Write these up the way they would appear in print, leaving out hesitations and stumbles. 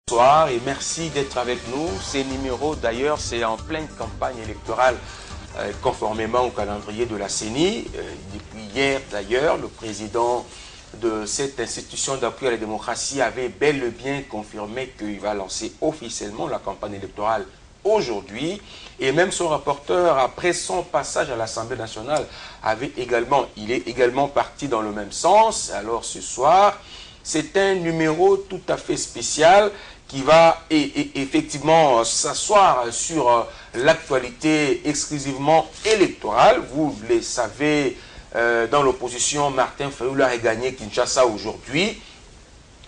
Bonsoir et merci d'être avec nous. Ces numéros d'ailleurs, c'est en pleine campagne électorale conformément au calendrier de la CENI. Depuis hier d'ailleurs, le président de cette institution d'appui à la démocratie avait bel et bien confirmé qu'il va lancer officiellement la campagne électorale aujourd'hui. Et même son rapporteur, après son passage à l'Assemblée nationale, il est également parti dans le même sens. Alors ce soir, c'est un numéro tout à fait spécial qui va effectivement s'asseoir sur l'actualité exclusivement électorale. Vous le savez, dans l'opposition, Martin Fayulu a gagné Kinshasa aujourd'hui,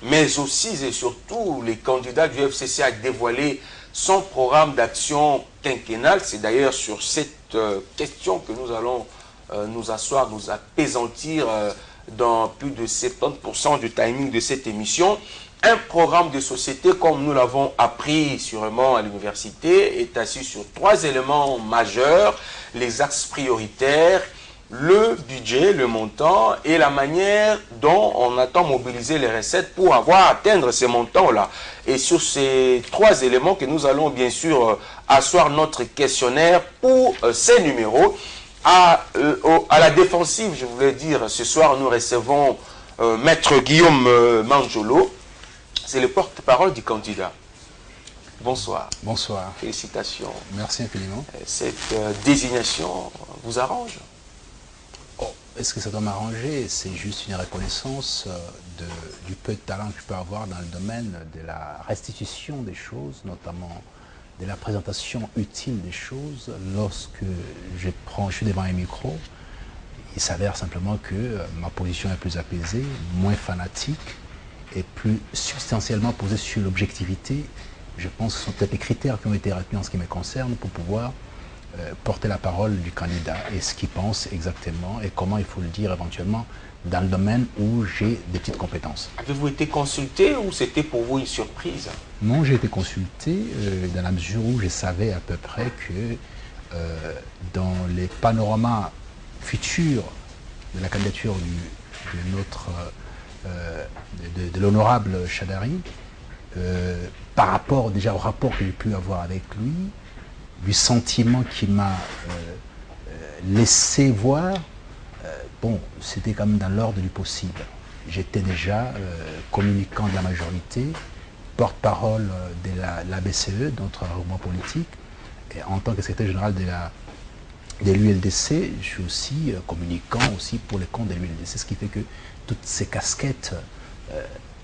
mais aussi et surtout, les candidats du FCC a dévoilé son programme d'action quinquennale. C'est d'ailleurs sur cette question que nous allons nous asseoir, nous apaisantir dans plus de 70% du timing de cette émission. Un programme de société, comme nous l'avons appris sûrement à l'université, est assis sur 3 éléments majeurs: les axes prioritaires, le budget, le montant et la manière dont on attend mobiliser les recettes pour atteindre ces montants-là. Et sur ces 3 éléments que nous allons bien sûr asseoir notre questionnaire pour ces numéros. À la défensive, je voulais dire, ce soir nous recevons Maître Guillaume Manjolo. C'est le porte-parole du candidat. Bonsoir. Bonsoir. Félicitations. Merci infiniment. Cette désignation vous arrange? Oh, est-ce que ça doit m'arranger? C'est juste une reconnaissance du peu de talent que je peux avoir dans le domaine de la restitution des choses, notamment de la présentation utile des choses. Lorsque je suis devant un micro, il s'avère simplement que ma position est plus apaisée, moins fanatique, et plus substantiellement posé sur l'objectivité. Je pense que ce sont peut-être les critères qui ont été retenus en ce qui me concerne pour pouvoir porter la parole du candidat et ce qu'il pense exactement et comment il faut le dire éventuellement dans le domaine où j'ai des petites compétences. Avez-vous été consulté ou c'était pour vous une surprise? Non, j'ai été consulté dans la mesure où je savais à peu près que dans les panoramas futurs de la candidature de notre de l'honorable Chadari, par rapport déjà au rapport que j'ai pu avoir avec lui, du sentiment qu'il m'a laissé voir, bon, c'était quand même dans l'ordre du possible. J'étais déjà communicant de la majorité, porte-parole de la BCE, notre regroupement politique, et en tant que secrétaire général de l'ULDC, je suis aussi communicant aussi pour les comptes de l'ULDC, ce qui fait que toutes ces casquettes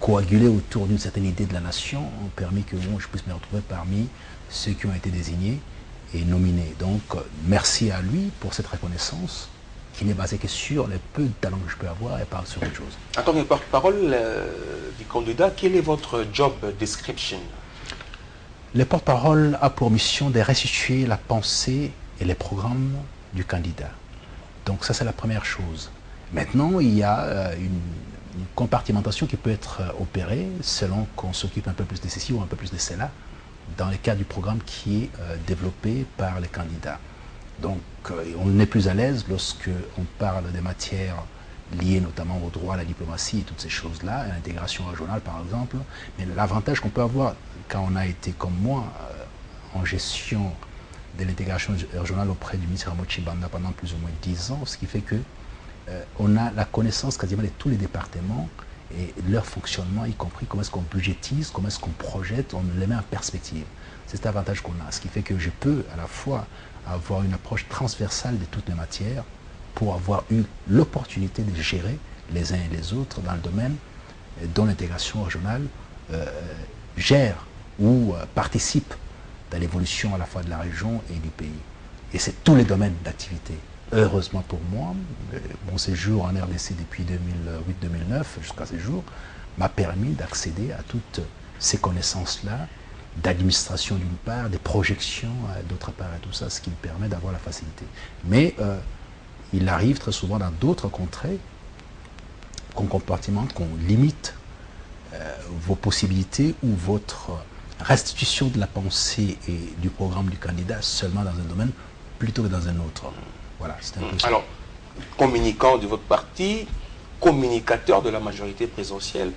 coagulées autour d'une certaine idée de la nation ont permis que bon, je puisse me retrouver parmi ceux qui ont été désignés et nominés. Donc, merci à lui pour cette reconnaissance qui n'est basée que sur les peu de talents que je peux avoir et pas sur autre chose. En tant que porte-parole du candidat, quel est votre job description? Le porte-parole a pour mission de restituer la pensée et les programmes du candidat. Donc ça, c'est la première chose. Maintenant, il y a une compartimentation qui peut être opérée selon qu'on s'occupe un peu plus de ceci ou un peu plus de cela dans le cadre du programme qui est développé par les candidats. Donc on est plus à l'aise lorsque on parle des matières liées notamment au droit, à la diplomatie et toutes ces choses-là, à l'intégration régionale par exemple. Mais l'avantage qu'on peut avoir quand on a été comme moi en gestion de l'intégration régionale auprès du ministre Ramochi Banda pendant plus ou moins 10 ans, ce qui fait que on a la connaissance quasiment de tous les départements et leur fonctionnement, y compris comment est-ce qu'on budgétise, comment est-ce qu'on projette, on les met en perspective. C'est cet avantage qu'on a, ce qui fait que je peux à la fois avoir une approche transversale de toutes les matières pour avoir eu l'opportunité de gérer les uns et les autres dans le domaine dont l'intégration régionale gère ou participe à l'évolution à la fois de la région et du pays. Et c'est tous les domaines d'activité. Heureusement pour moi, mon séjour en RDC depuis 2008-2009 jusqu'à ce jour m'a permis d'accéder à toutes ces connaissances-là, d'administration d'une part, des projections d'autre part et tout ça, ce qui me permet d'avoir la facilité. Mais il arrive très souvent dans d'autres contrées qu'on compartimente, qu'on limite vos possibilités ou votre restitution de la pensée et du programme du candidat seulement dans un domaine plutôt que dans un autre. Voilà, c'est un peu ça. Alors, communicant de votre parti, communicateur de la majorité présidentielle,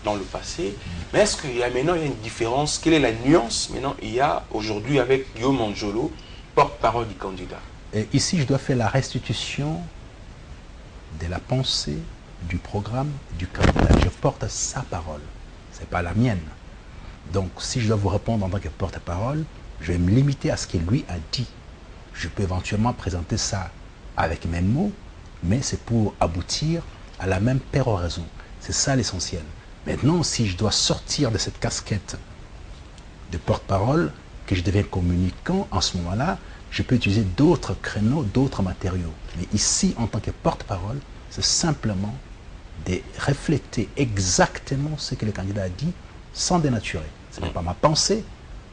dans le passé. Mais est-ce qu'il y a maintenant une différence? Quelle est la nuance maintenant il y a aujourd'hui avec Guillaume Anjolo, porte-parole du candidat? Et ici, je dois faire la restitution de la pensée, du programme du candidat. Je porte sa parole, ce n'est pas la mienne. Donc, si je dois vous répondre en tant que porte-parole, je vais me limiter à ce qu'il lui a dit. Je peux éventuellement présenter ça avec mes mots, mais c'est pour aboutir à la même péroraison. C'est ça l'essentiel. Maintenant, si je dois sortir de cette casquette de porte-parole, que je deviens communicant, en ce moment-là, je peux utiliser d'autres créneaux, d'autres matériaux. Mais ici, en tant que porte-parole, c'est simplement de refléter exactement ce que le candidat a dit sans dénaturer. Ce n'est pas ma pensée,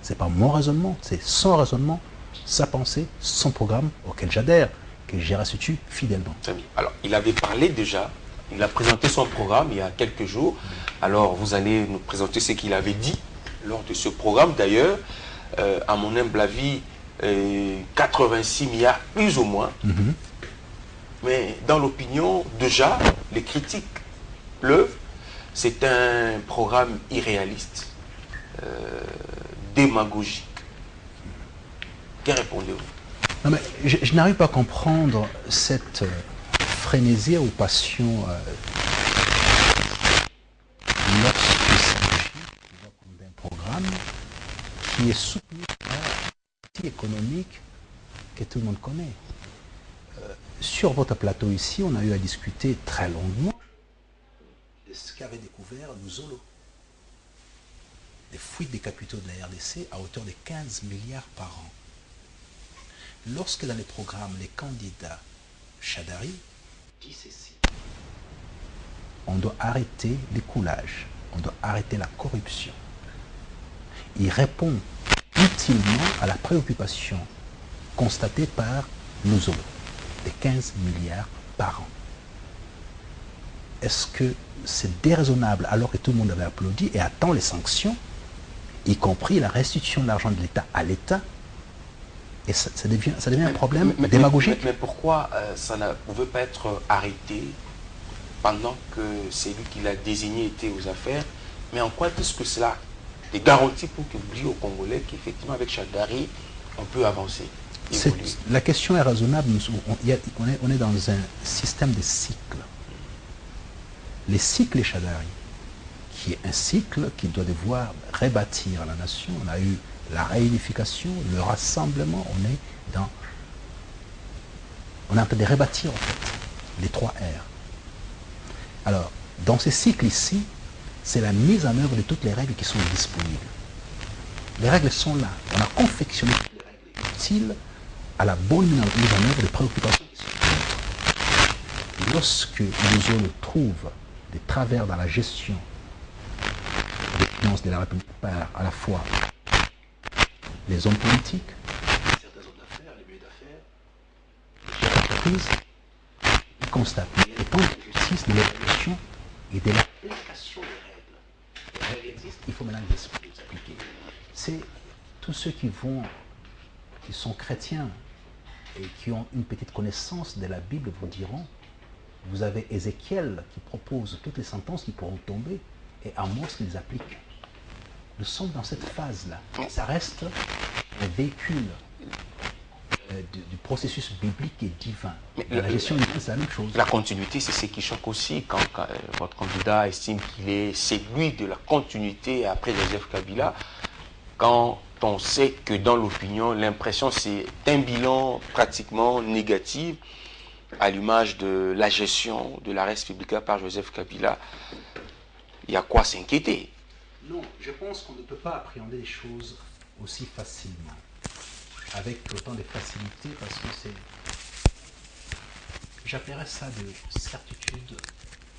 ce n'est pas mon raisonnement, c'est son raisonnement, sa pensée, son programme auquel j'adhère, que je restitue fidèlement. Alors, il avait parlé déjà, il a présenté son programme il y a quelques jours. Alors, vous allez nous présenter ce qu'il avait dit lors de ce programme. D'ailleurs, à mon humble avis, 86 milliards plus ou moins. Mais dans l'opinion, déjà, les critiques pleuvent. C'est un programme irréaliste, démagogique. Que répondez-vous? Non, mais je n'arrive pas à comprendre cette frénésie ou passion lorsqu'il s'agit d'un programme qui est soutenu par un parti économique que tout le monde connaît. Sur votre plateau ici, on a eu à discuter très longuement de ce qu'avait découvert Nuzolo. Des fuites des capitaux de la RDC à hauteur de 15 milliards par an. Lorsque dans les programmes, les candidats Chadari disent ceci, on doit arrêter les coulages, on doit arrêter la corruption. Il répond utilement à la préoccupation constatée par Nuzolo, de 15 milliards par an. Est-ce que c'est déraisonnable alors que tout le monde avait applaudi et attend les sanctions, y compris la restitution de l'argent de l'État à l'État? Et ça devient un problème démagogique. Mais pourquoi ça ne pouvait pas être arrêté pendant que c'est lui qui l'a désigné était aux affaires? Mais en quoi est-ce que cela est garanti pour qu'il dise aux Congolais qu'effectivement avec Chadari, on peut avancer? La question est raisonnable. On est dans un système de cycles. Les cycles Chadari, qui est un cycle qui doit devoir rebâtir la nation. On a eu la réunification, le rassemblement, on est en train de rebâtir en fait les 3 R. Alors, dans ces cycles ici, c'est la mise en œuvre de toutes les règles qui sont disponibles. Les règles sont là. On a confectionné toutes les règles utiles à la bonne mise en œuvre des préoccupations qui sont. Lorsque nous trouve des travers dans la gestion des finances de la République par à la fois les hommes politiques, certains hommes d'affaires, les milieux d'affaires, les entreprises, ils constatent le temps de justice, de l'évolution et de l'application des règles. Les règles existent, il faut maintenant les expliquer. C'est tous ceux qui sont chrétiens et qui ont une petite connaissance de la Bible vous diront, vous avez Ézéchiel qui propose toutes les sentences qui pourront tomber et Amos qui les applique. Nous sommes dans cette phase-là. Ça reste un véhicule du processus biblique et divin. La gestion divine, c'est la même chose. La continuité, c'est ce qui choque aussi quand votre candidat estime qu'il est celui de la continuité après Joseph Kabila. Quand on sait que dans l'opinion, l'impression c'est un bilan pratiquement négatif à l'image de la gestion de la République par Joseph Kabila. Il y a quoi s'inquiéter? Non, je pense qu'on ne peut pas appréhender les choses aussi facilement, avec autant de facilité, parce que c'est, j'appellerais ça de certitudes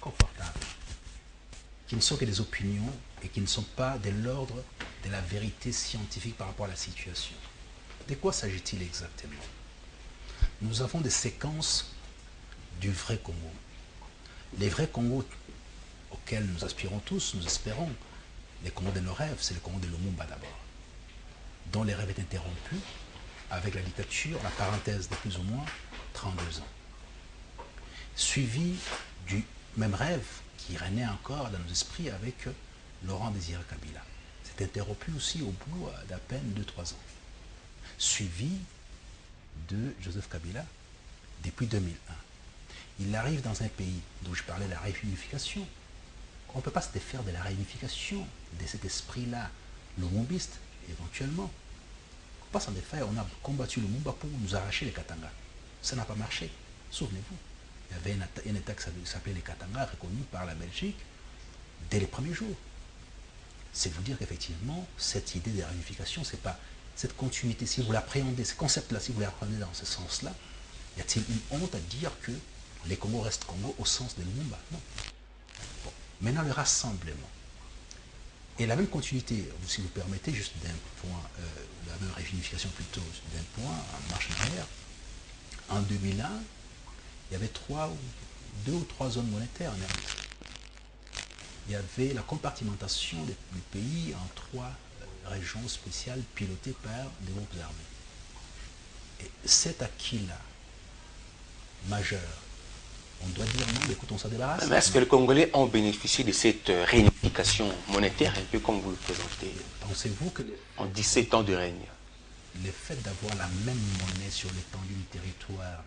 confortables, qui ne sont que des opinions et qui ne sont pas de l'ordre de la vérité scientifique par rapport à la situation. De quoi s'agit-il exactement? Nous avons des séquences du vrai Congo. Les vrais Congos auxquels nous aspirons tous, nous espérons, les Congos de nos rêves, c'est le Congo de Lumumba d'abord, dont les rêves étaient interrompus avec la dictature, la parenthèse de plus ou moins 32 ans. Suivi du même rêve qui régnait encore dans nos esprits avec Laurent Désiré Kabila. S'est interrompu aussi au bout d'à peine 2-3 ans. Suivi de Joseph Kabila depuis 2001. Il arrive dans un pays dont je parlais de la réunification. On ne peut pas se défaire de la réunification, de cet esprit-là, lumumbiste, éventuellement. On ne peut pas s'en défaire. On a combattu le Lumumba pour nous arracher les Katanga. Ça n'a pas marché. Souvenez-vous. Il y avait un État qui s'appelait les Katanga, reconnu par la Belgique dès les premiers jours. C'est vous dire qu'effectivement, cette idée de réunification, c'est pas cette continuité. Si vous l'appréhendez, ce concept-là, si vous l'appréhendez dans ce sens-là, y a-t-il une honte à dire que les Congos restent Congo au sens de Lumumba? Non. Bon. Maintenant, le rassemblement. Et la même continuité, si vous permettez, juste d'un point, la même réunification plutôt d'un point, en marche arrière. En 2001, il y avait 2 ou 3 zones monétaires en Afrique. Il y avait la compartimentation du pays en 3 régions spéciales pilotées par des groupes armés. Et cet acquis-là, majeur, on doit dire non, écoute, on s'en débarrasse. Mais est-ce que les Congolais ont bénéficié de cette réunification monétaire, un peu comme vous le présentez? Pensez-vous que en 17 ans de règne, le fait d'avoir la même monnaie sur l'étendue du territoire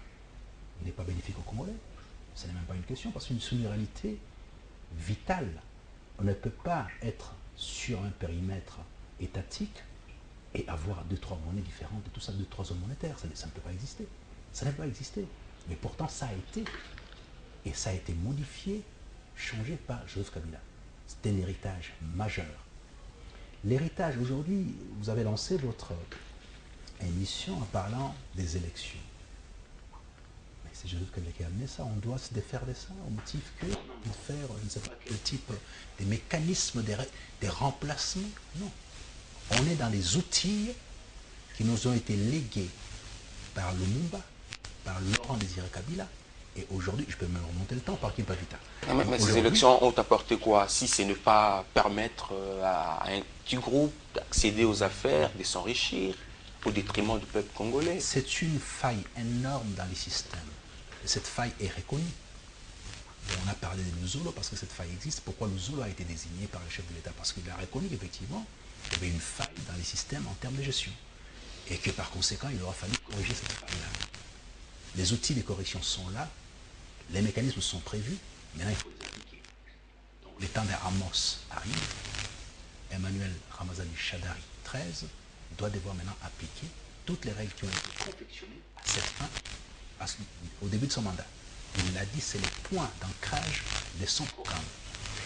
n'est pas bénéfique aux Congolais? Ce n'est même pas une question, parce qu'une souveraineté vitale. On ne peut pas être sur un périmètre étatique et avoir 2-3 monnaies différentes et tout ça, 2-3 zones monétaires. Ça ne peut pas exister. Ça ne peut pas exister. Mais pourtant, ça a été. Et ça a été modifié, changé par Joseph Kabila. C'était un héritage majeur. L'héritage, aujourd'hui, vous avez lancé votre émission en parlant des élections. Mais c'est Joseph Kabila qui a amené ça. On doit se défaire de ça au motif que faire, je ne sais pas quel type, des mécanismes, des remplacements. Non. On est dans les outils qui nous ont été légués par Lumumba, par Laurent Désiré Kabila. Et aujourd'hui, je peux même remonter le temps par qui pas vite. Mais ces élections ont apporté quoi? Si ce n'est pas permettre à un petit groupe d'accéder aux affaires, de s'enrichir au détriment du peuple congolais. C'est une faille énorme dans les systèmes. Et cette faille est reconnue. Et on a parlé de Luzolo parce que cette faille existe. Pourquoi Luzolo a été désigné par le chef de l'État? Parce qu'il a reconnu qu'effectivement, il y avait une faille dans les systèmes en termes de gestion. Et que par conséquent, il aura fallu corriger cette faille-là. Les outils de correction sont là. Les mécanismes sont prévus, maintenant il faut les appliquer. Donc les temps d'Amos arrive. Emmanuel Ramazani Chadari 13 doit devoir maintenant appliquer toutes les règles qui ont été confectionnées à cette fin, au début de son mandat. Il l'a dit, c'est les points d'ancrage de son programme.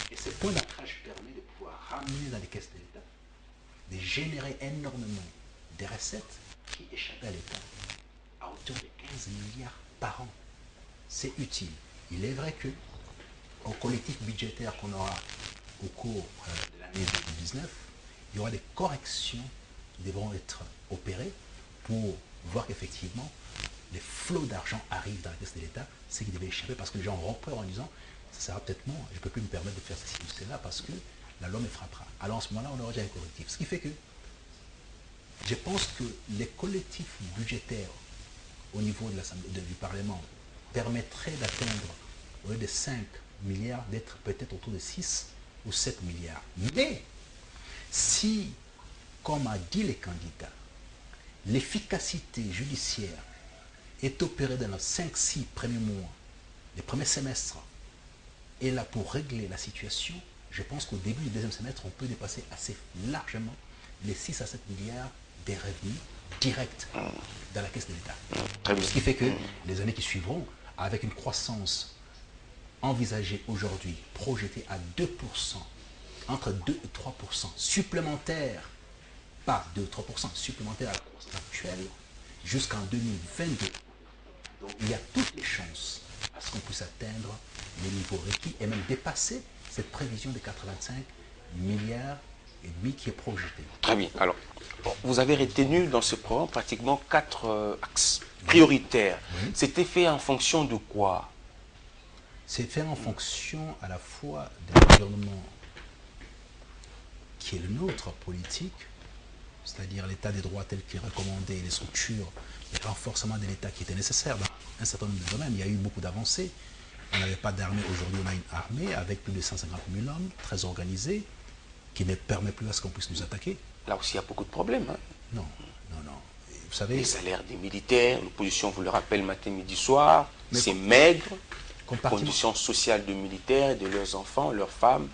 Et ces points d'ancrage permettent de pouvoir ramener dans les caisses de l'État, de générer énormément de recettes qui échappaient à l'État, à hauteur de 15 milliards par an. C'est utile. Il est vrai que au collectif budgétaire qu'on aura au cours de l'année 2019, il y aura des corrections qui devront être opérées pour voir qu'effectivement les flots d'argent arrivent dans la caisse de l'État, ce qui devait échapper parce que les gens auront peur en disant ça sera peut-être moi, je ne peux plus me permettre de faire ceci ou cela parce que la loi me frappera. Alors en ce moment-là, on aura déjà un correctif. Ce qui fait que je pense que les collectifs budgétaires au niveau de du Parlement permettrait d'atteindre, au lieu de 5 milliards, d'être peut-être autour de 6 ou 7 milliards. Mais si, comme a dit les candidats, l'efficacité judiciaire est opérée dans les 5-6 premiers mois, les premiers semestres, et là pour régler la situation, je pense qu'au début du deuxième semestre, on peut dépasser assez largement les 6 à 7 milliards des revenus directs dans la caisse de l'État. Ce qui fait que les années qui suivront, avec une croissance envisagée aujourd'hui, projetée à 2%, entre 2 et 3% supplémentaires, pas 2 ou 3% supplémentaires à la croissance actuelle, jusqu'en 2022. Donc il y a toutes les chances à ce qu'on puisse atteindre les niveaux requis et même dépasser cette prévision de 85 milliards et demi qui est projetée. Très bien. Alors, vous avez retenu dans ce programme pratiquement 4 axes prioritaires. Oui. C'était fait en fonction de quoi? C'est fait en fonction à la fois de l'environnement qui est le nôtre, politique, c'est-à-dire l'état des droits tel qu'il est recommandé, les structures, le renforcement de l'État qui était nécessaire dans un certain nombre de domaines. Il y a eu beaucoup d'avancées. on n'avait pas d'armée. Aujourd'hui, on a une armée avec plus de 150 000 hommes, très organisée, qui ne permet plus à ce qu'on puisse nous attaquer. Là aussi, il y a beaucoup de problèmes. Hein. Non, non, non. Et vous savez, les salaires des militaires, l'opposition vous le rappelle matin, midi, soir, c'est maigre. Conditions sociales de militaires et de leurs enfants, leurs femmes.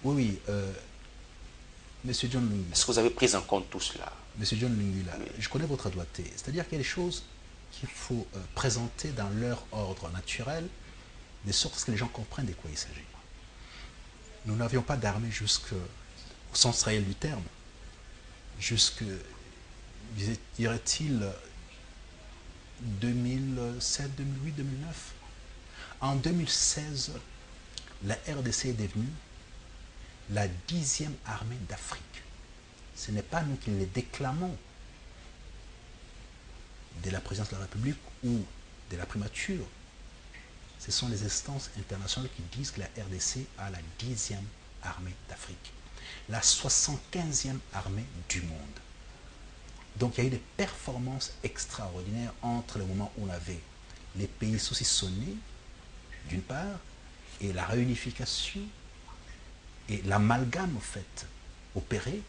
Oui, oui. Monsieur John Lingui. Est-ce que vous avez pris en compte tout cela? Monsieur John Lingui, oui. Je connais votre doigté. C'est-à-dire qu'il y a des choses qu'il faut présenter dans leur ordre naturel, de sorte que les gens comprennent de quoi il s'agit. Nous n'avions pas d'armée jusqu'au sens réel du terme, jusque, dirait-il, 2007, 2008, 2009. En 2016, la RDC est devenue la 10e armée d'Afrique. Ce n'est pas nous qui les déclamons de la présidence de la République ou de la primature. Ce sont les instances internationales qui disent que la RDC a la 10e armée d'Afrique. La 75e armée du monde. Donc il y a eu des performances extraordinaires entre le moment où on avait les pays saucissonnés, d'une part, et la réunification et l'amalgame, au fait, opéré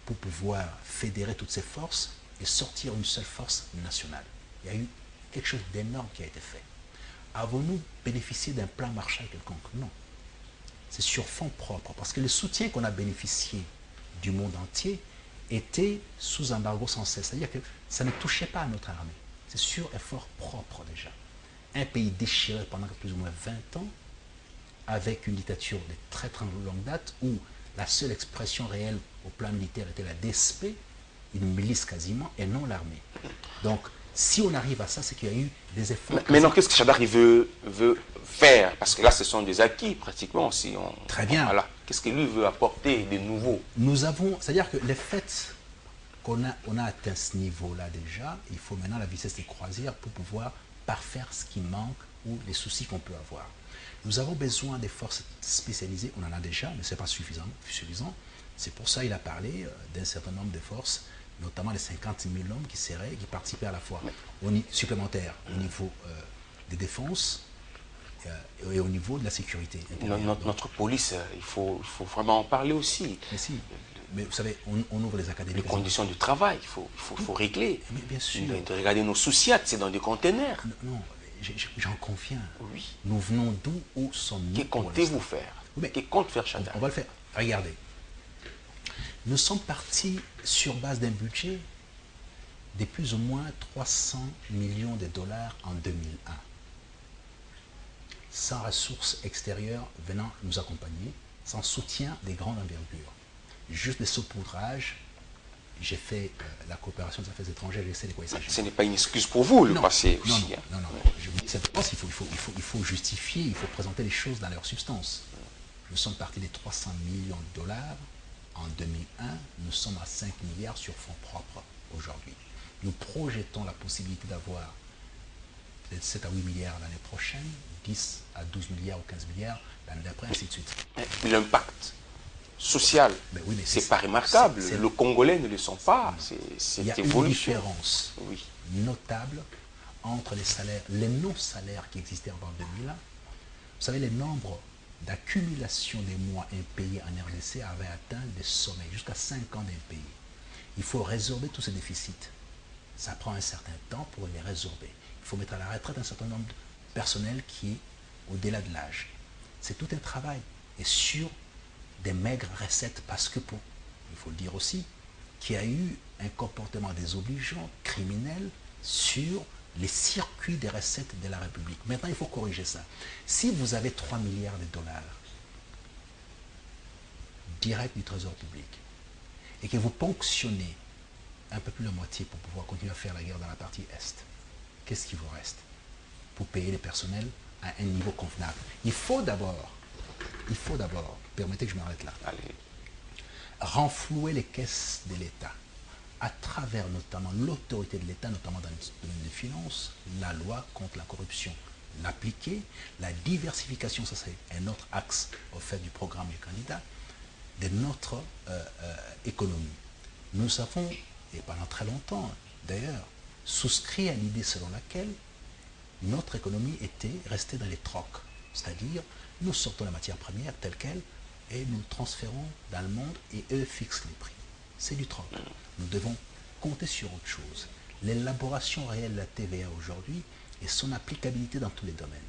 pour pouvoir fédérer toutes ces forces et sortir une seule force nationale. Il y a eu quelque chose d'énorme qui a été fait. Avons-nous bénéficié d'un plan Marshall quelconque? Non. C'est sur fonds propres, parce que le soutien qu'on a bénéficié du monde entier était sous embargo sans cesse. C'est-à-dire que ça ne touchait pas à notre armée. C'est sur effort propre déjà. Un pays déchiré pendant plus ou moins 20 ans, avec une dictature de très très longue date, où la seule expression réelle au plan militaire était la DSP, une milice quasiment, et non l'armée. Donc, si on arrive à ça, c'est qu'il y a eu des efforts... Maintenant, qu'est-ce que Chadari veut faire? Parce que là, ce sont des acquis, pratiquement. Si on, Très bien. Voilà. Qu'est-ce que lui veut apporter de nouveau? Nous avons... C'est-à-dire que les faits qu'on a atteint ce niveau-là déjà, il faut maintenant la vitesse de croisière pour pouvoir parfaire ce qui manque ou les soucis qu'on peut avoir. Nous avons besoin des forces spécialisées, on en a déjà, mais ce n'est pas suffisant. C'est pour ça qu'il a parlé d'un certain nombre de forces, notamment les 50 000 hommes qui participaient à la fois supplémentaires au niveau des défenses et au niveau de la sécurité. Notre police, il faut vraiment en parler aussi. Mais si, mais vous savez, on ouvre les académies. Les conditions du travail, il faut régler. Mais bien sûr. De regarder nos sous-siates, c'est dans des containers. Non, j'en conviens. Oui. Nous venons d'où? Où sommes-nous? Que comptez-vous faire? Que compte faire Chadari? On va le faire. Regardez. Nous sommes partis sur base d'un budget de plus ou moins 300 millions de dollars en 2001. Sans ressources extérieures venant nous accompagner, sans soutien des grandes envergures. Juste des saupoudrages. J'ai fait la coopération des affaires étrangères, je sais de quoi il s'agit. Ce n'est pas une excuse pour vous, le passé aussi. Non. Je vous dis simplement qu'il faut justifier, il faut présenter les choses dans leur substance. Nous sommes partis des 300 millions de dollars en 2001, nous sommes à 5 milliards sur fonds propres aujourd'hui. Nous projetons la possibilité d'avoir peut-être 7 à 8 milliards l'année prochaine, 10 à 12 milliards ou 15 milliards l'année d'après, ainsi de suite. L'impact social, oui, c'est pas remarquable. Le Congolais ne le sent pas. Il y a une différence notable entre les salaires, les non-salaires qui existaient avant 2001. Vous savez, les nombres d'accumulation des mois impayés en RDC avaient atteint des sommets, jusqu'à 5 ans d'impayés. Il faut résorber tous ces déficits. Ça prend un certain temps pour les résorber. Il faut mettre à la retraite un certain nombre de personnel qui est au-delà de l'âge. C'est tout un travail. Et sur des maigres recettes, parce que, il faut le dire aussi, qu'il y a eu un comportement désobligeant, criminel, sur les circuits des recettes de la République. Maintenant, il faut corriger ça. Si vous avez 3 milliards de dollars directs du Trésor public et que vous ponctionnez un peu plus la moitié pour pouvoir continuer à faire la guerre dans la partie Est, qu'est-ce qui vous reste pour payer les personnels à un niveau convenable? Il faut d'abord, permettez que je m'arrête là, renflouer les caisses de l'État à travers notamment l'autorité de l'État, notamment dans le domaine des finances, la loi contre la corruption, l'appliquer, la diversification, ça c'est un autre axe au fait du programme du candidat, de notre économie. Nous avons, et pendant très longtemps d'ailleurs, souscrit à l'idée selon laquelle notre économie était restée dans les trocs. C'est-à-dire, nous sortons la matière première telle qu'elle et nous transférons dans le monde et eux fixent les prix. C'est du troc. Nous devons compter sur autre chose. L'élaboration réelle de la TVA aujourd'hui et son applicabilité dans tous les domaines.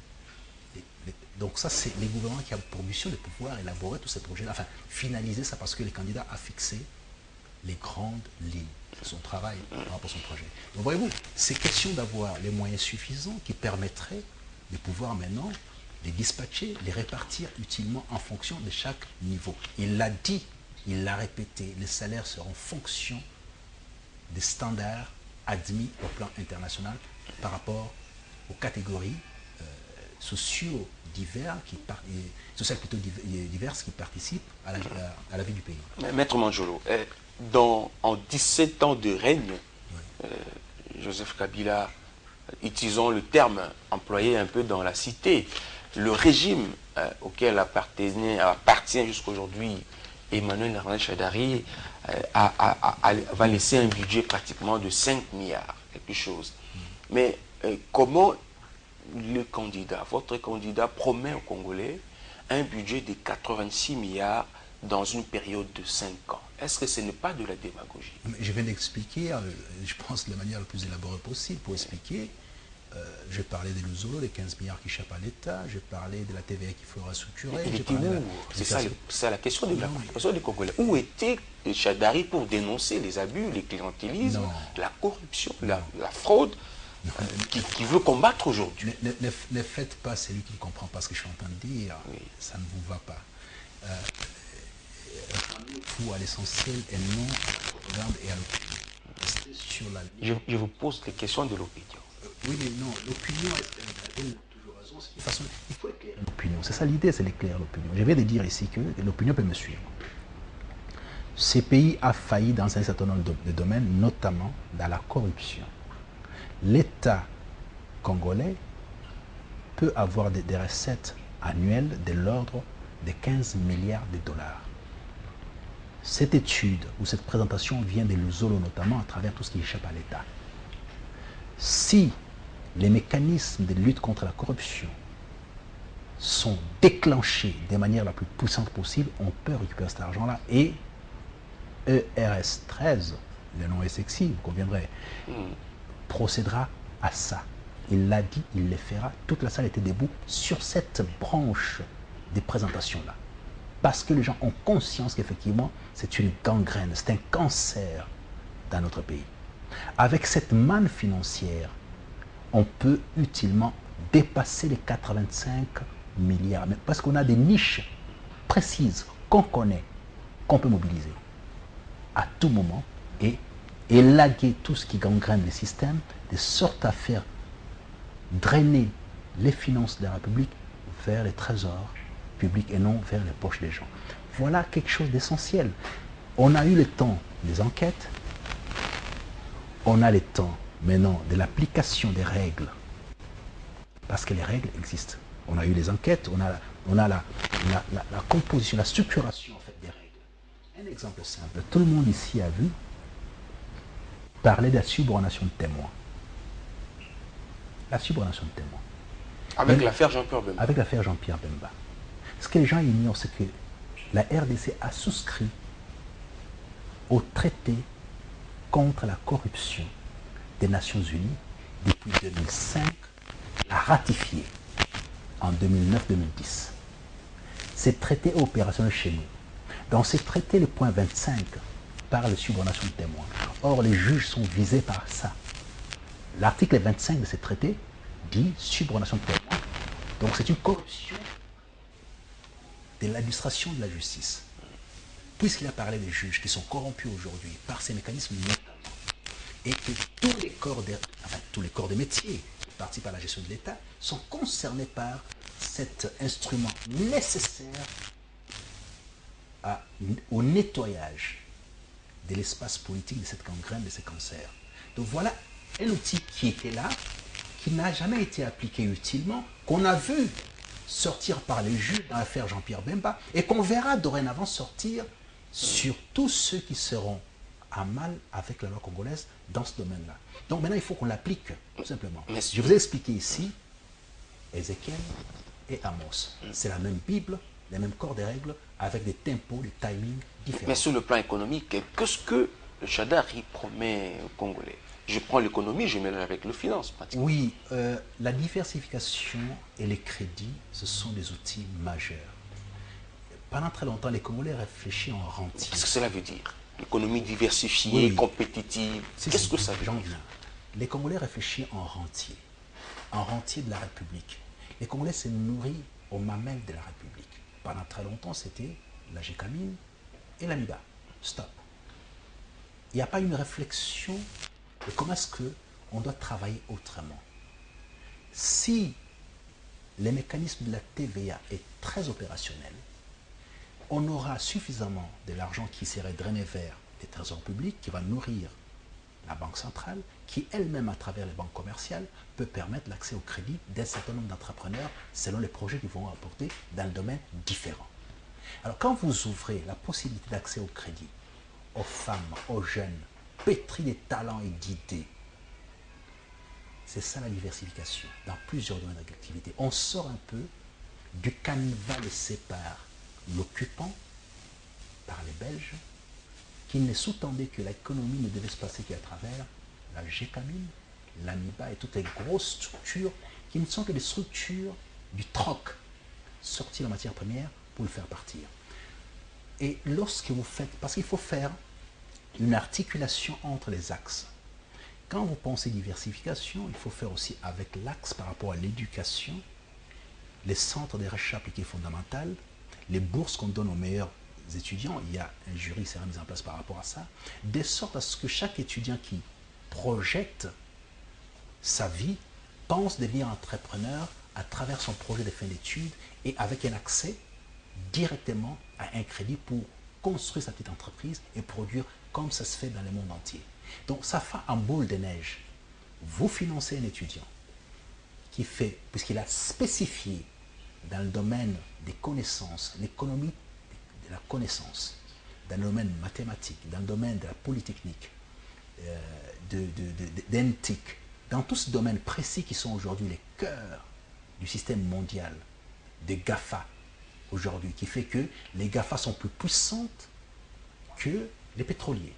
Donc ça, c'est les gouvernements qui ont pour mission de pouvoir élaborer tous ces projets-là, enfin finaliser ça parce que les candidats ont fixé les grandes lignes. C'est son travail par rapport à son projet. Donc voyez-vous, c'est question d'avoir les moyens suffisants qui permettraient de pouvoir maintenant les dispatcher, les répartir utilement en fonction de chaque niveau. Il l'a dit, il l'a répété, les salaires seront en fonction des standards admis au plan international par rapport aux catégories sociaux divers sociales plutôt diverses qui participent à la vie du pays. Maître Manjolo, en 17 ans de règne, Joseph Kabila, utilisons le terme employé un peu dans la cité, le régime auquel appartient jusqu'à aujourd'hui Emmanuel Arnaud Shadari va laisser un budget pratiquement de 5 milliards, quelque chose. Mais comment votre candidat promet aux Congolais un budget de 86 milliards dans une période de 5 ans? Est-ce que ce n'est pas de la démagogie? Je viens d'expliquer, je pense, de la manière la plus élaborée possible pour expliquer. J'ai parlé des Luzolo, les 15 milliards qui échappent à l'État, j'ai parlé de la TVA qu'il faudra structurer. C'est ça la question de la préoccupation des Congolais. Où était Shadari pour dénoncer les abus, les clientélismes, la corruption, la fraude qui veut combattre aujourd'hui? Ne faites pas celui qui ne comprend pas ce que je suis en train de dire. Oui. Ça ne vous va pas. Faut à l'essentiel et non à la propagande et à l'opinion. Je vous pose les questions de l'opinion. Oui, mais non, l'opinion, elle a toujours raison. De toute façon, il faut éclairer l'opinion. C'est ça l'idée, c'est d'éclairer l'opinion. Je viens de dire ici que l'opinion peut me suivre. Ces pays a failli dans un certain nombre de domaines, notamment dans la corruption. L'État congolais peut avoir des recettes annuelles de l'ordre de 15 milliards de dollars. Cette étude ou cette présentation vient de Luzolo notamment à travers tout ce qui échappe à l'État. Si les mécanismes de lutte contre la corruption sont déclenchés de manière la plus puissante possible, on peut récupérer cet argent-là et ERS 13, le nom est sexy, vous conviendrez, procédera à ça. Il l'a dit, il le fera. Toute la salle était debout sur cette branche des présentations-là. Parce que les gens ont conscience qu'effectivement, c'est une gangrène, c'est un cancer dans notre pays. Avec cette manne financière, on peut utilement dépasser les 85 milliards. Mais parce qu'on a des niches précises qu'on connaît, qu'on peut mobiliser à tout moment et élaguer tout ce qui gangrène les systèmes, de sorte à faire drainer les finances de la République vers les trésors publics et non vers les poches des gens. Voilà quelque chose d'essentiel. On a eu le temps des enquêtes, on a le temps maintenant de l'application des règles, parce que les règles existent. On a eu les enquêtes, on a la composition, la structuration en fait, des règles. Un exemple simple, tout le monde ici a vu parler de la subornation de témoins. La subornation de témoins. Avec l'affaire Jean-Pierre Bemba. Avec l'affaire Jean-Pierre Bemba. Ce que les gens ignorent, c'est que la RDC a souscrit au traité contre la corruption des Nations Unies depuis 2005, a ratifié en 2009-2010. Ce traité est opérationnel chez nous. Dans ce traité, le point 25 parle de subornation de témoins. Or, les juges sont visés par ça. L'article 25 de ce traité dit subornation de témoins. Donc, c'est une corruption de l'administration de la justice. Puisqu'il a parlé des juges qui sont corrompus aujourd'hui par ces mécanismes notamment, et que tous les corps de métier qui participent à la gestion de l'État sont concernés par cet instrument nécessaire au nettoyage de l'espace politique de cette gangrène, de ces cancers. Donc voilà un outil qui était là, qui n'a jamais été appliqué utilement, qu'on a vu sortir par les juges dans l'affaire Jean-Pierre Bemba, et qu'on verra dorénavant sortir sur tous ceux qui seront à mal avec la loi congolaise dans ce domaine-là. Donc maintenant, il faut qu'on l'applique, tout simplement. Mais Je vous ai expliqué ici, Ézéchiel et Amos. C'est la même Bible, les mêmes corps des règles, avec des tempos, des timings différents. Mais sur le plan économique, qu'est-ce que le Chadari promet aux Congolais? Je prends l'économie, je mélange avec le finance, pratiquement. Oui, la diversification et les crédits, ce sont des outils majeurs. Pendant très longtemps, les Congolais réfléchissent en rentier. Qu'est-ce que cela veut dire? L'économie diversifiée, compétitive, qu'est-ce que ça veut dire? Les Congolais réfléchissent en rentier de la République. Les Congolais se nourrissent aux mamelles de la République. Pendant très longtemps, c'était la Gécamine et l'Amiba. Stop. Il n'y a pas une réflexion de comment est-ce qu'on doit travailler autrement. Si les mécanismes de la TVA est très opérationnel, on aura suffisamment de l'argent qui serait drainé vers les trésors publics, qui va nourrir la Banque centrale, qui elle-même, à travers les banques commerciales, peut permettre l'accès au crédit d'un certain nombre d'entrepreneurs selon les projets qu'ils vont apporter dans le domaine différent. Alors quand vous ouvrez la possibilité d'accès au crédit aux femmes, aux jeunes, pétris de talents et d'idées, c'est ça la diversification dans plusieurs domaines d'activité. On sort un peu du canevas qui sépare l'occupant par les Belges, qui ne sous-tendait que l'économie ne devait se passer qu'à travers la Gécamine, l'Amiba et toutes les grosses structures qui ne sont que des structures du troc, sortir la matière première pour le faire partir. Et lorsque vous faites, parce qu'il faut faire une articulation entre les axes. Quand vous pensez diversification, il faut faire aussi avec l'axe par rapport à l'éducation, les centres de recherche appliquées fondamentales, les bourses qu'on donne aux meilleurs étudiants. Il y a un jury qui sera mis en place par rapport à ça, de sorte à ce que chaque étudiant qui projette sa vie pense devenir entrepreneur à travers son projet de fin d'études et avec un accès directement à un crédit pour construire sa petite entreprise et produire comme ça se fait dans le monde entier. Donc ça fait un boule de neige. Vous financez un étudiant qui fait, puisqu'il a spécifié dans le domaine des connaissances, l'économie de la connaissance, dans le domaine mathématique, dans le domaine de la polytechnique, d'éthique, dans tous ces domaines précis qui sont aujourd'hui les cœurs du système mondial, des GAFA aujourd'hui, qui fait que les GAFA sont plus puissantes que les pétroliers.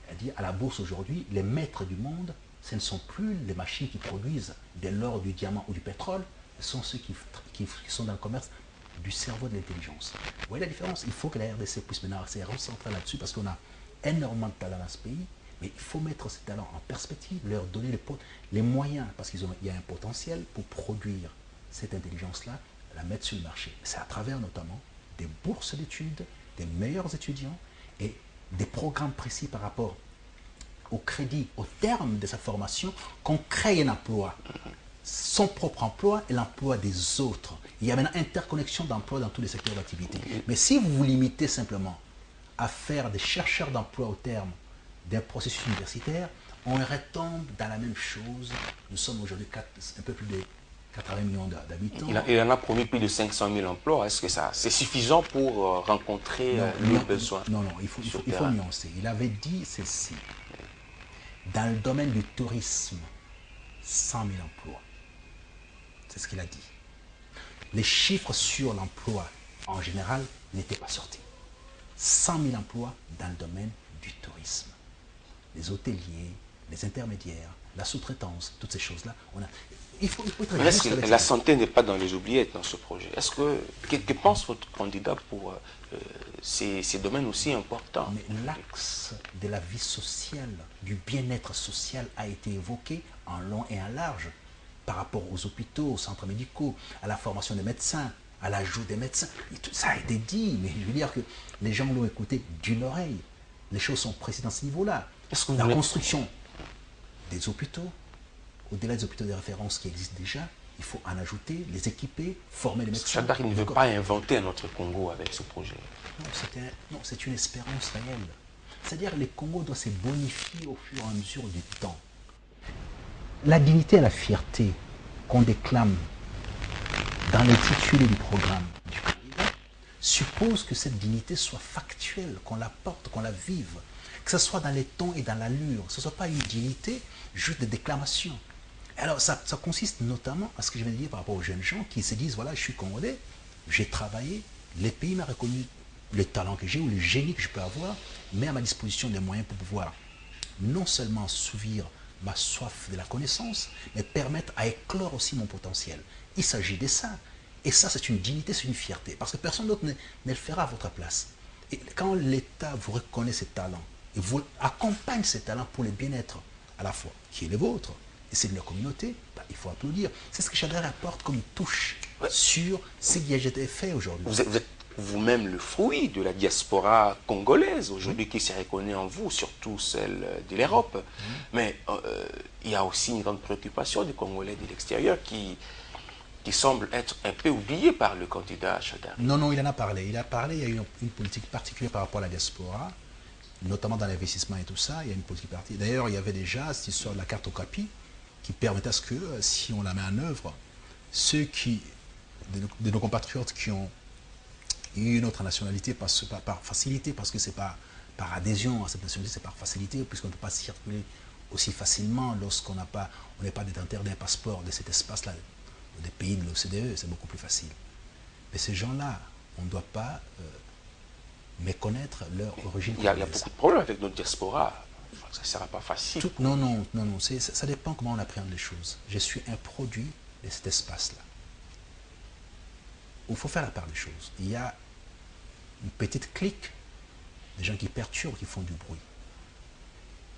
C'est-à-dire, à la bourse aujourd'hui, les maîtres du monde, ce ne sont plus les machines qui produisent de l'or, du diamant ou du pétrole, ce sont ceux qui sont dans le commerce du cerveau de l'intelligence. Vous voyez la différence? Il faut que la RDC puisse maintenant se recentrer là-dessus parce qu'on a énormément de talents dans ce pays, mais il faut mettre ces talents en perspective, leur donner les moyens, parce qu'il y a un potentiel pour produire cette intelligence-là, la mettre sur le marché. C'est à travers notamment des bourses d'études, des meilleurs étudiants et des programmes précis par rapport au crédit, au terme de sa formation, qu'on crée un emploi. Son propre emploi et l'emploi des autres. Il y a maintenant interconnexion d'emploi dans tous les secteurs d'activité. Mais si vous vous limitez simplement à faire des chercheurs d'emploi au terme d'un processus universitaire, on retombe dans la même chose. Nous sommes aujourd'hui un peu plus de 80 millions d'habitants. Il en a promis plus de 500 000 emplois. Est-ce que c'est suffisant pour rencontrer les besoins? Non, il faut nuancer. Il avait dit ceci. Dans le domaine du tourisme, 100 000 emplois. C'est ce qu'il a dit. Les chiffres sur l'emploi, en général, n'étaient pas sortis. 100 000 emplois dans le domaine du tourisme. Les hôteliers, les intermédiaires, la sous-traitance, toutes ces choses-là. Il faut être mais est-ce que la santé n'est pas dans les oubliettes dans ce projet? Est-ce que pense votre candidat pour ces domaines aussi importants? Mais l'axe de la vie sociale, du bien-être social a été évoqué en long et en large par rapport aux hôpitaux, aux centres médicaux, à la formation des médecins, à l'ajout des médecins. Et tout ça a été dit, mais je veux dire que les gens l'ont écouté d'une oreille. Les choses sont précises dans ce niveau-là. La construction des hôpitaux, au-delà des hôpitaux de référence qui existent déjà, il faut en ajouter, les équiper, former les médecins. Chadar, il ne veut pas inventer un autre Congo avec ce projet. Non, c'est une espérance réelle. C'est-à-dire que les Congos doivent se bonifier au fur et à mesure du temps. La dignité et la fierté qu'on déclame dans l'intitulé du programme du candidat suppose que cette dignité soit factuelle, qu'on la porte, qu'on la vive. Que ce soit dans les tons et dans l'allure. Que ce ne soit pas une dignité, juste des déclamations. Alors, ça consiste notamment à ce que je viens de dire par rapport aux jeunes gens qui se disent, voilà, je suis congolais, j'ai travaillé, les pays m'ont reconnu le talent que j'ai ou le génie que je peux avoir, met à ma disposition les moyens pour pouvoir non seulement assouvir ma soif de la connaissance, mais permettre à éclore aussi mon potentiel. Il s'agit de ça. Et ça, c'est une dignité, c'est une fierté. Parce que personne d'autre ne le fera à votre place. Et quand l'État vous reconnaît ses talents, et vous accompagne ces talents pour le bien-être à la fois qui est le vôtre, et c'est de la communauté, bah, il faut applaudir. C'est ce que Chadari apporte comme touche sur ce qui a été fait aujourd'hui. Vous êtes vous-même le fruit de la diaspora congolaise aujourd'hui qui se reconnaît en vous, surtout celle de l'Europe. Mais il y a aussi une grande préoccupation des Congolais de l'extérieur qui semble être un peu oubliée par le candidat Chadari. Non, non, il en a parlé. Il a parlé, il y a une politique particulière par rapport à la diaspora, notamment dans l'investissement et tout ça. Il y a une politique particulière. D'ailleurs, il y avait déjà cette histoire de la carte au capi qui permettait à ce que, si on la met en œuvre, ceux de nos compatriotes qui ont une autre nationalité par facilité, parce que c'est pas par adhésion à cette nationalité, c'est par facilité, puisqu'on ne peut pas circuler aussi facilement lorsqu'on n'est pas détenteur d'un passeport de cet espace-là, des pays de l'OCDE, c'est beaucoup plus facile. Mais ces gens-là, on ne doit pas méconnaître leur origine. Il y a beaucoup de problèmes avec notre diaspora. Ça ne sera pas facile. Non, non, non, non. Ça dépend comment on appréhende les choses. Je suis un produit de cet espace-là. Il faut faire la part des choses. Il y a une petite clique de gens qui perturbent, qui font du bruit.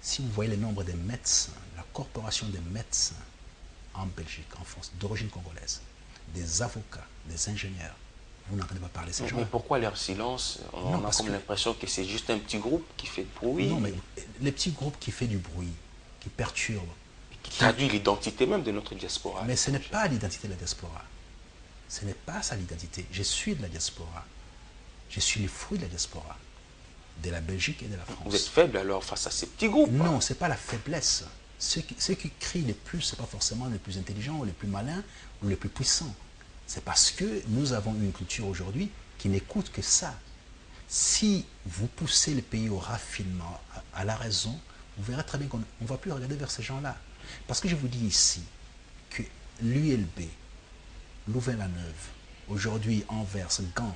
Si vous voyez le nombre des médecins, la corporation des médecins en Belgique, en France, d'origine congolaise, des avocats, des ingénieurs, vous n'entendez pas parler de ces gens. Mais pourquoi leur silence? On a comme l'impression que c'est juste un petit groupe qui fait du bruit. Non, mais les petits groupes qui font du bruit, qui perturbent. Qui traduit l'identité même de notre diaspora. Mais ce n'est pas l'identité de la diaspora. Ce n'est pas ça l'identité. Je suis de la diaspora. Je suis le fruit de la diaspora, de la Belgique et de la France. Vous êtes faible alors face à ces petits groupes? Non, ce n'est pas la faiblesse. Ceux qui crient le plus, ce n'est pas forcément les plus intelligents, les plus malins ou les plus puissants. C'est parce que nous avons une culture aujourd'hui qui n'écoute que ça. Si vous poussez le pays au raffinement, à la raison, vous verrez très bien qu'on ne va plus regarder vers ces gens-là. Parce que je vous dis ici que l'ULB, Louvain-la-Neuve, aujourd'hui Anvers, Gand,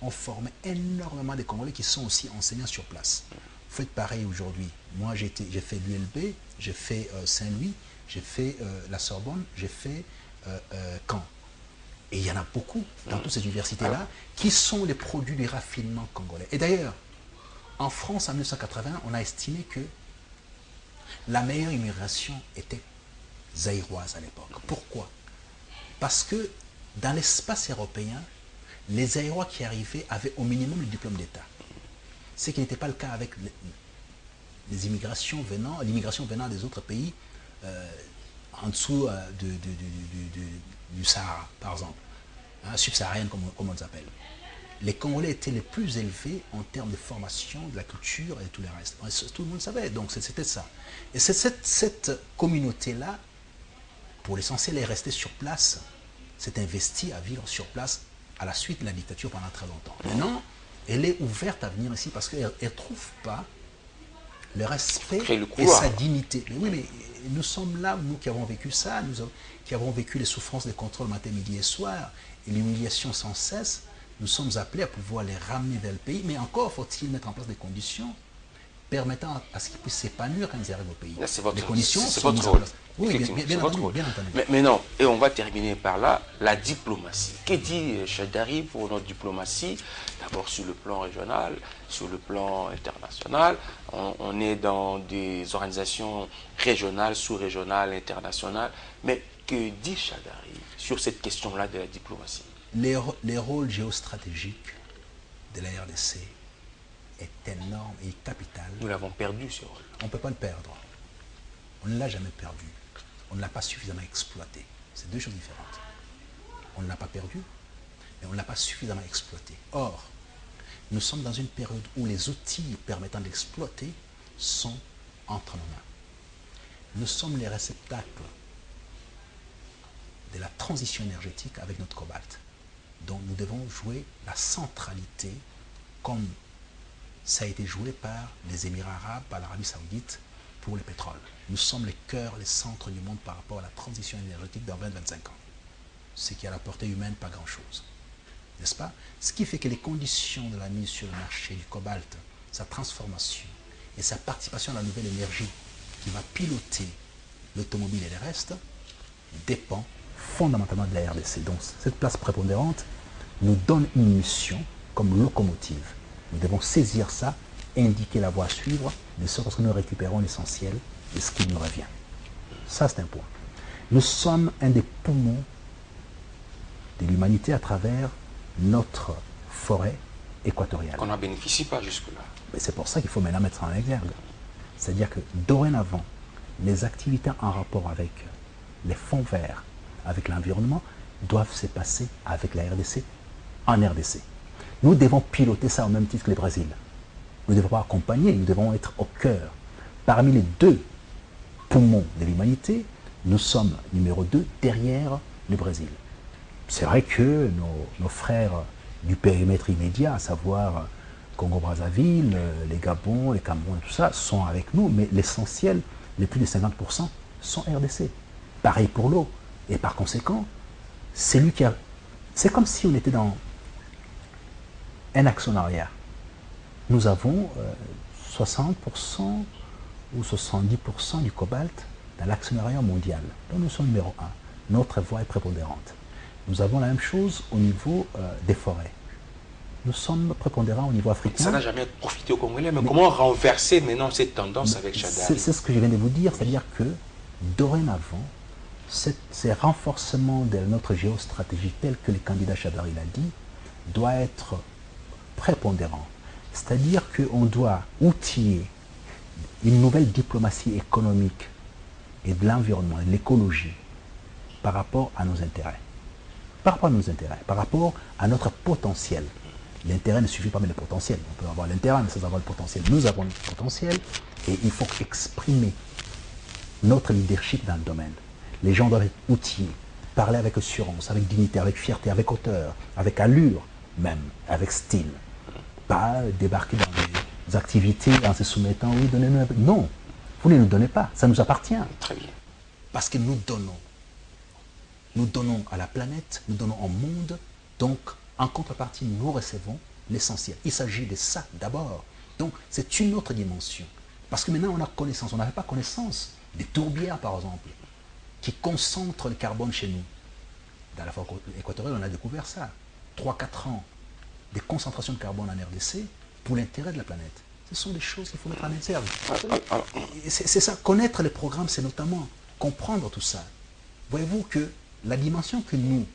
ont formé énormément de Congolais qui sont aussi enseignants sur place. Vous faites pareil aujourd'hui. Moi, j'ai fait l'ULB, j'ai fait Saint-Louis, j'ai fait la Sorbonne, j'ai fait Caen. Et il y en a beaucoup dans toutes ces universités-là qui sont les produits du raffinement congolais. Et d'ailleurs, en France, en 1980, on a estimé que la meilleure immigration était zaïroise à l'époque. Pourquoi? Parce que dans l'espace européen, les Zaïrois qui arrivaient avaient au minimum le diplôme d'État. Ce qui n'était pas le cas avec l'immigration venant des autres pays en dessous du Sahara, par exemple, subsaharienne comme on les appelle. Les Congolais étaient les plus élevés en termes de formation, de la culture et tout le reste. Tout le monde savait, donc c'était ça. Et cette communauté-là, pour l'essentiel, est restée sur place, s'est investie à vivre sur place à la suite de la dictature pendant très longtemps. Maintenant, elle est ouverte à venir ici parce qu'elle ne trouve pas le respect et sa dignité. Mais oui, mais nous sommes là, nous qui avons vécu ça, qui avons vécu les souffrances des contrôles matin, midi et soir, et l'humiliation sans cesse, nous sommes appelés à pouvoir les ramener vers le pays, mais encore faut-il mettre en place des conditions permettant à ce qu'ils puissent s'épanouir quand ils arrivent au pays. Les conditions sont mises en place. Oui, bien entendu. Mais non, et on va terminer par là, la diplomatie. Que dit Chadari pour notre diplomatie? D'abord sur le plan régional, sur le plan international. On est dans des organisations régionales, sous-régionales, internationales. Mais que dit Chadari sur cette question-là de la diplomatie? Les rôles géostratégiques de la RDC est énorme et capital. Nous l'avons perdu, ce rôle. On ne peut pas le perdre. On ne l'a jamais perdu. On ne l'a pas suffisamment exploité. C'est deux choses différentes. On ne l'a pas perdu, mais on ne l'a pas suffisamment exploité. Or, nous sommes dans une période où les outils permettant d'exploiter sont entre nos mains. Nous sommes les réceptacles de la transition énergétique avec notre cobalt. Donc nous devons jouer la centralité comme ça a été joué par les Émirats arabes, par l'Arabie saoudite pour le pétrole. Nous sommes les cœurs, les centres du monde par rapport à la transition énergétique dans 20-25 ans. Ce qui a la portée humaine, pas grand-chose. N'est-ce pas? Ce qui fait que les conditions de la mise sur le marché du cobalt, sa transformation et sa participation à la nouvelle énergie qui va piloter l'automobile et le reste, dépend fondamentalement de la RDC. Donc cette place prépondérante nous donne une mission comme locomotive. Nous devons saisir ça, indiquer la voie à suivre, de sorte à ce que nous récupérons l'essentiel de ce qui nous revient. Ça, c'est un point. Nous sommes un des poumons de l'humanité à travers notre forêt équatoriale. On n'en bénéficie pas jusque-là. Mais c'est pour ça qu'il faut maintenant mettre ça en exergue. C'est-à-dire que dorénavant, les activités en rapport avec les fonds verts, avec l'environnement, doivent se passer avec la RDC, en RDC. Nous devons piloter ça au même titre que le Brésil. Nous devons pas accompagner, nous devons être au cœur. Parmi les deux poumons de l'humanité, nous sommes numéro 2 derrière le Brésil. C'est vrai que nos frères du périmètre immédiat, à savoir Congo-Brazzaville, les Gabon, les Cameroun et tout ça, sont avec nous, mais l'essentiel, les plus de 50%, sont RDC. Pareil pour l'eau. Et par conséquent, c'est lui qui a... C'est comme si on était dans un actionnariat. Nous avons 60% ou 70% du cobalt dans l'actionnariat mondial. Donc nous sommes numéro 1. Notre voix est prépondérante. Nous avons la même chose au niveau des forêts. Nous sommes prépondérants au niveau africain. Ça n'a jamais profité aux Congolais, mais comment renverser maintenant cette tendance avec Chadari? C'est ce que je viens de vous dire, c'est-à-dire que dorénavant, ces renforcements de notre géostratégie tel que le candidat Chadari l'a dit, doit être prépondérant. C'est-à-dire qu'on doit outiller une nouvelle diplomatie économique et de l'environnement, de l'écologie, par rapport à nos intérêts. Par rapport à nos intérêts, par rapport à notre potentiel. L'intérêt ne suffit pas, mais le potentiel. On peut avoir l'intérêt, mais sans avoir le potentiel. Nous avons le potentiel et il faut exprimer notre leadership dans le domaine. Les gens doivent être outillés, parler avec assurance, avec dignité, avec fierté, avec hauteur, avec allure même, avec style. Pas débarquer dans des activités en se soumettant, oui, donnez-nous un peu. Non, vous ne nous donnez pas, ça nous appartient. Très bien. Parce que nous donnons. Nous donnons à la planète, nous donnons au monde, donc en contrepartie, nous recevons l'essentiel. Il s'agit de ça d'abord. Donc c'est une autre dimension. Parce que maintenant on a connaissance, on n'avait pas connaissance des tourbières par exemple, qui concentrent le carbone chez nous. Dans la forêt équatoriale, on a découvert ça. 3-4 ans de concentration de carbone en RDC pour l'intérêt de la planète. Ce sont des choses qu'il faut mettre en exergue. C'est ça, connaître les programmes, c'est notamment comprendre tout ça. Voyez-vous que la dimension que nous,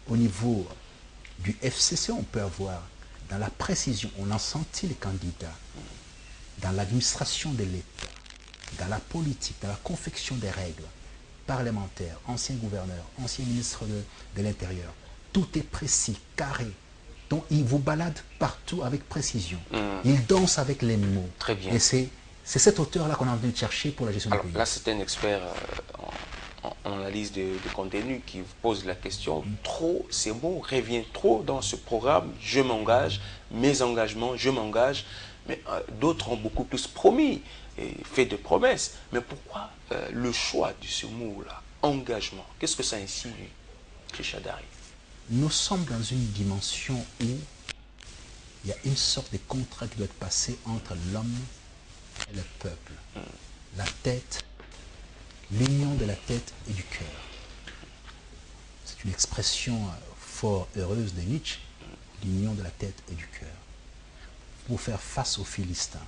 au niveau du FCC, on peut avoir dans la précision, on a senti les candidats, dans l'administration de l'État, dans la politique, dans la confection des règles, parlementaires, anciens gouverneurs, anciens ministres de l'Intérieur. Tout est précis, carré. Donc ils vous baladent partout avec précision. Ils dansent avec les mots. Très bien. Et c'est cette hauteur-là qu'on est en train de chercher pour la gestion du pays. Là, c'est un expert en analyse de contenu qui vous pose la question. Trop, ces mots reviennent trop dans ce programme. Je m'engage, mes engagements, je m'engage. Mais d'autres ont beaucoup plus promis et fait de promesses. Mais pourquoi le choix de ce mot-là, engagement? Qu'est-ce que ça insinue chez Chadari? Nous sommes dans une dimension où il y a une sorte de contrat qui doit être passé entre l'homme et le peuple. La tête, l'union de la tête et du cœur. C'est une expression fort heureuse de Nietzsche, l'union de la tête et du cœur. Pour faire face aux Philistins,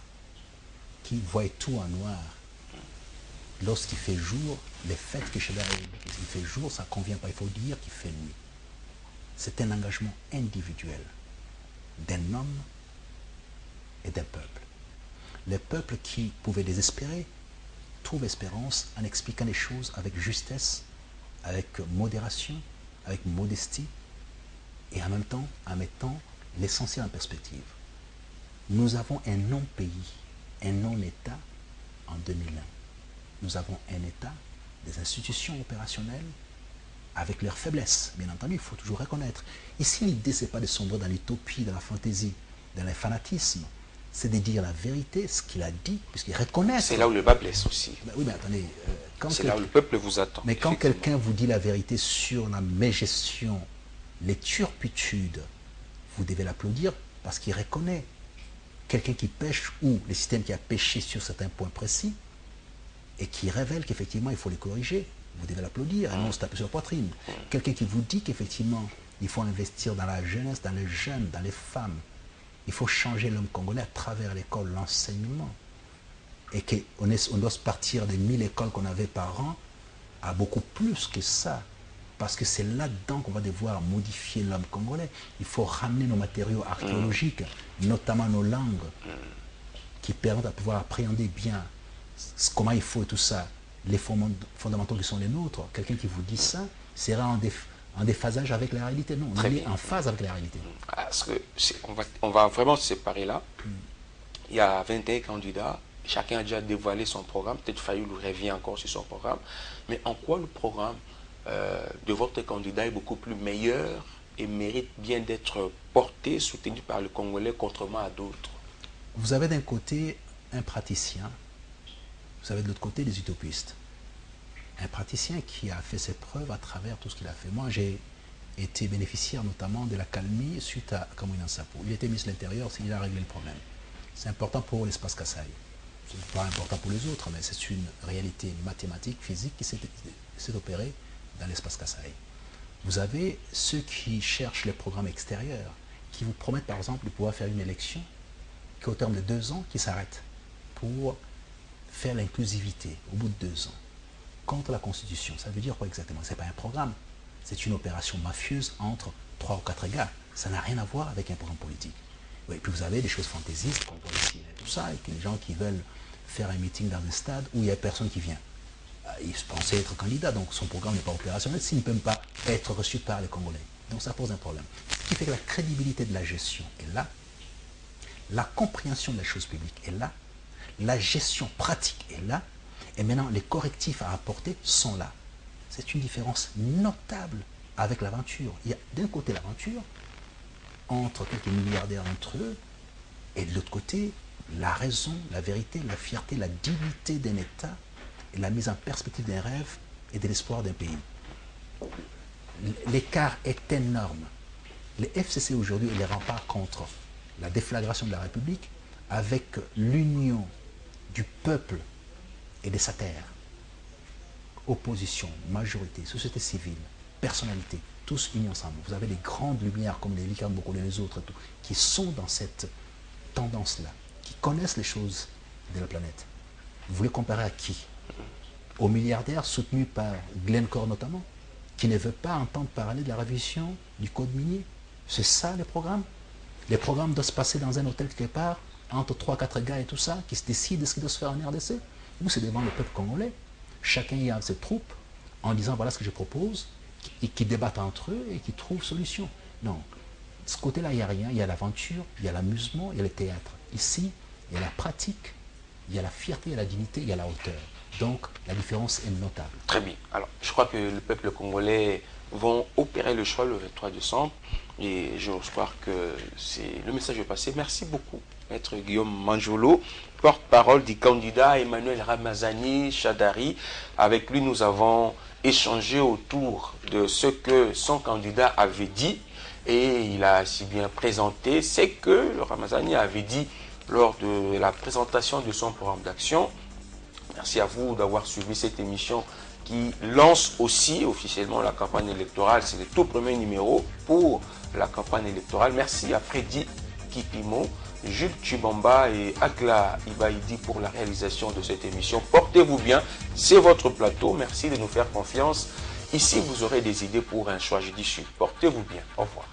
qui voient tout en noir. Lorsqu'il fait jour, les fêtes que Chadari, il fait jour, ça ne convient pas, il faut dire qu'il fait nuit. C'est un engagement individuel d'un homme et d'un peuple. Les peuples qui pouvaient désespérer trouvent espérance en expliquant les choses avec justesse, avec modération, avec modestie et en même temps en mettant l'essentiel en perspective. Nous avons un non-pays, un non-État en 2001. Nous avons un État, des institutions opérationnelles avec leurs faiblesses, bien entendu, il faut toujours reconnaître. Ici, l'idée, ce n'est pas de sombrer dans l'utopie, dans la fantaisie, dans le fanatisme, c'est de dire la vérité, ce qu'il a dit, puisqu'il reconnaît. C'est là où le bas blesse aussi. Ben oui, mais attendez. C'est là où le peuple vous attend. Mais quand quelqu'un vous dit la vérité sur la mégestion, les turpitudes, vous devez l'applaudir parce qu'il reconnaît. Quelqu'un qui pêche ou le système qui a péché sur certains points précis et qui révèle qu'effectivement il faut les corriger, vous devez l'applaudir et non se taper sur la poitrine. Quelqu'un qui vous dit qu'effectivement il faut investir dans la jeunesse, dans les jeunes, dans les femmes. Il faut changer l'homme congolais à travers l'école, l'enseignement. Et qu'on doit se partir des 1000 écoles qu'on avait par an à beaucoup plus que ça. Parce que c'est là-dedans qu'on va devoir modifier l'homme congolais. Il faut ramener nos matériaux archéologiques, notamment nos langues, qui permettent de pouvoir appréhender bien comment il faut et tout ça, les fondamentaux qui sont les nôtres. Quelqu'un qui vous dit ça sera en déphasage avec la réalité. Non, on est en phase avec la réalité. Parce que on va vraiment se séparer là. Il y a 21 candidats. Chacun a déjà dévoilé son programme. Peut-être Fayoulou revient encore sur son programme. Mais en quoi le programme de votre candidat est beaucoup plus meilleur et mérite bien d'être porté, soutenu par le Congolais, contrairement à d'autres? Vous avez d'un côté un praticien, vous avez de l'autre côté des utopistes. Un praticien qui a fait ses preuves à travers tout ce qu'il a fait. Moi, j'ai été bénéficiaire notamment de la calmie suite à Kamwina Nsapu. Il était ministre de l'Intérieur, il a réglé le problème. C'est important pour l'espace Kasaï. Ce n'est pas important pour les autres, mais c'est une réalité mathématique, physique qui s'est opérée dans l'espace Kasaï. Vous avez ceux qui cherchent les programmes extérieurs, qui vous promettent par exemple de pouvoir faire une élection qui au terme de 2 ans, qui s'arrête pour faire l'inclusivité au bout de 2 ans. Contre la Constitution, ça veut dire quoi exactement? Ce n'est pas un programme, c'est une opération mafieuse entre 3 ou 4 gars. Ça n'a rien à voir avec un programme politique. Oui, et puis vous avez des choses fantaisistes, qu'on voit ici, tout ça, et que les gens qui veulent faire un meeting dans un stade où il n'y a personne qui vient. Il pensait être candidat, donc son programme n'est pas opérationnel s'il ne peut même pas être reçu par les Congolais. Donc ça pose un problème. Ce qui fait que la crédibilité de la gestion est là, la compréhension de la chose publique est là, la gestion pratique est là, et maintenant les correctifs à apporter sont là. C'est une différence notable avec l'aventure. Il y a d'un côté l'aventure, entre quelques milliardaires entre eux, et de l'autre côté, la raison, la vérité, la fierté, la dignité d'un État, et la mise en perspective d'un rêve et de l'espoir d'un pays. L'écart est énorme. Les FCC aujourd'hui, les remparts contre la déflagration de la République avec l'union du peuple et de sa terre. Opposition, majorité, société civile, personnalité, tous unis ensemble. Vous avez des grandes lumières comme les Likan Bokolo et les autres qui sont dans cette tendance-là, qui connaissent les choses de la planète. Vous voulez comparer à qui? Aux milliardaires soutenus par Glencore notamment, qui ne veut pas entendre parler de la révision du code minier. C'est ça les programmes? Les programmes doivent se passer dans un hôtel quelque part, entre 3-4 gars et tout ça, qui se décident de ce qui doit se faire en RDC, ou c'est devant le peuple congolais. Chacun y a ses troupes, en disant voilà ce que je propose, et qui débattent entre eux et qui trouvent solution. Non, de ce côté-là, il n'y a rien. Il y a l'aventure, il y a l'amusement, il y a le théâtre. Ici, il y a la pratique, il y a la fierté, il y a la dignité, il y a la hauteur. Donc, la différence est notable. Très bien. Alors, je crois que le peuple congolais vont opérer le choix le 23 décembre. Et j'ose croire que le message est passé. Merci beaucoup, Maître Guillaume Manjolo, porte-parole du candidat Emmanuel Ramazani Chadari. Avec lui, nous avons échangé autour de ce que son candidat avait dit. Et il a si bien présenté ce que le Ramazani avait dit lors de la présentation de son programme d'action. Merci à vous d'avoir suivi cette émission qui lance aussi officiellement la campagne électorale. C'est le tout premier numéro pour la campagne électorale. Merci à Freddy Kipimo, Jules Chibamba et Agla Ibaïdi pour la réalisation de cette émission. Portez-vous bien, c'est votre plateau. Merci de nous faire confiance. Ici, vous aurez des idées pour un choix judicieux. Portez-vous bien. Au revoir.